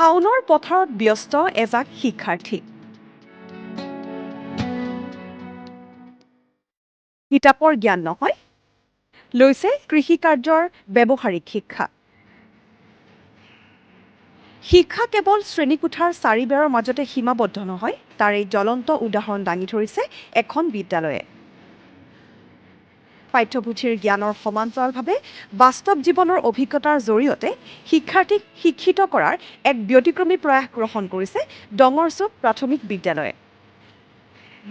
শাওনৰ পথাৰত ব্যস্ত এজাক শিক্ষাৰ্থী। কিতাপৰ জ্ঞান নহয়, লৈছে কৃষি কাৰ্যৰ ব্যৱহাৰিক শিক্ষা। শিক্ষা কেৱল শ্ৰেণীকোঠাৰ চাৰিবেৰৰ মাজতে সীমাবদ্ধ নহয়, তাৰ এই জ্বলন্ত উদাহৰণ দাঙি ধৰিছে এখন বিদ্যালয়ে। পাঠ্যপুথিৰ জ্ঞানৰ সমান্তৰালভাৱে বাস্তৱ জীৱনৰ অভিজ্ঞতাৰ জৰিয়তে শিক্ষাৰ্থীক শিক্ষিত কৰাৰ এক ব্যতিক্ৰমী প্ৰয়াস গ্ৰহণ কৰিছে ডঙৰচুক প্ৰাথমিক বিদ্যালয়ে।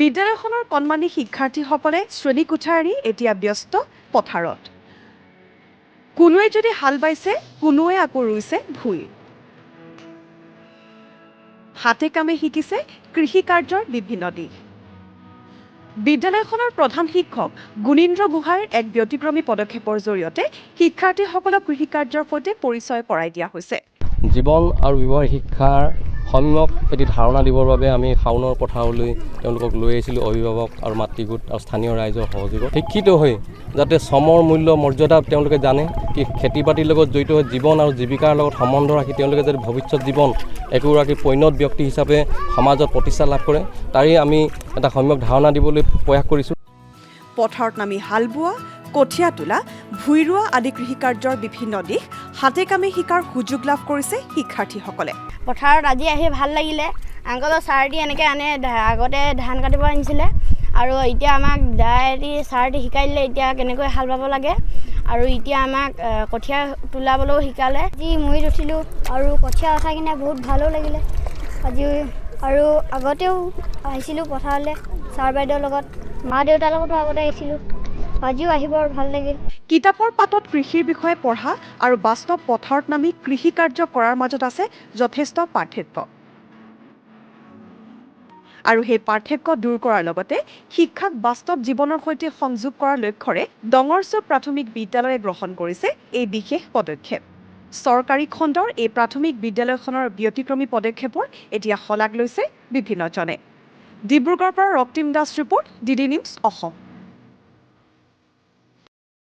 বিদ্যালয়খনৰ কণমানি শিক্ষাৰ্থীসকলে শ্ৰেণীকোঠা এৰি এতিয়া ব্যস্ত পথাৰত। কোনোৱে যদি হাল বাইছে, কোনোৱে আকৌ ৰুইছে ভুই। হাতে কামে শিকিছে কৃষি কাৰ্যৰ বিভিন্ন দিশ। বিদ্যালয়খনৰ প্ৰধান শিক্ষক গুণীন্দ্ৰ গোহাঁইৰ এক ব্যতিক্ৰমী পদক্ষেপৰ জৰিয়তে শিক্ষাৰ্থীসকলক কৃষি কাৰ্যৰ সৈতে পৰিচয় কৰাই দিয়া হৈছে। জীৱন আৰু ব্যৱহাৰিক শিক্ষাৰ সম্যক এটি ধাৰণা দিবৰ বাবে আমি শাওনৰ পথাৰলৈ তেওঁলোকক লৈ আহিছিলোঁ। অভিভাৱক আৰু মাতৃগোট আৰু স্থানীয় ৰাইজৰ সহযোগত শিক্ষিত হৈ যাতে শ্ৰমৰ মূল্য মৰ্যাদা তেওঁলোকে জানে, কি খেতি বাতিৰ লগত জড়িত হৈ জীৱন আৰু জীৱিকাৰ লগত সম্বন্ধ ৰাখি তেওঁলোকে যাতে ভৱিষ্যত জীৱন একোগৰাকী পৈণত ব্যক্তি হিচাপে সমাজত প্ৰতিষ্ঠা লাভ কৰে, তাৰেই আমি এটা সম্যক ধাৰণা দিবলৈ প্ৰয়াস কৰিছোঁ। পথাৰত নামি হাল বোৱা, কঠীয়া তোলা, ভুই ৰোৱা আদি কৃষি কাৰ্যৰ বিভিন্ন দিশ হাতে কামে শিকাৰ সুযোগ লাভ কৰিছে শিক্ষাৰ্থীসকলে। পথাৰত আজি আহি ভাল লাগিলে। আংকলৰ চাৰ্টি এনেকৈ আনে, আগতে ধান কাটিব আনিছিলে আৰু এতিয়া আমাক দাইটি চাৰ্টি শিকাই দিলে, এতিয়া কেনেকৈ হাল বাব লাগে আৰু এতিয়া আমাক কঠীয়া তোলাবলৈও শিকালে। আজি মৈত উঠিলোঁ আৰু কঠীয়া উঠাই কিনে বহুত ভালো লাগিলে আজি। আৰু আগতেও আহিছিলোঁ পথাৰলৈ ছাৰ বাইদেউৰ লগত, মা দেউতাৰ লগতো আগতে আহিছিলোঁ, আজিও আহি বৰ ভাল লাগিল। কিতাপৰ পাতত কৃষিৰ বিষয়ে পঢ়া আৰু বাস্তৱ পথাৰত নামি কৃষি কাৰ্য কৰাৰ মাজত আছে যথেষ্ট পাৰ্থক্য। আৰু সেই পাৰ্থক্য দূৰ কৰাৰ লগতে শিক্ষাক বাস্তৱ জীৱনৰ সৈতে সংযোগ কৰাৰ লক্ষ্যৰে ডঙৰচুক প্ৰাথমিক বিদ্যালয়ে গ্ৰহণ কৰিছে এই বিশেষ পদক্ষেপ। চৰকাৰী খণ্ডৰ এই প্ৰাথমিক বিদ্যালয়খনৰ ব্যতিক্ৰমী পদক্ষেপৰ এতিয়া শলাগ লৈছে বিভিন্নজনে। ডিব্ৰুগড়ৰ পৰা Raktim Das report, DD news Assam.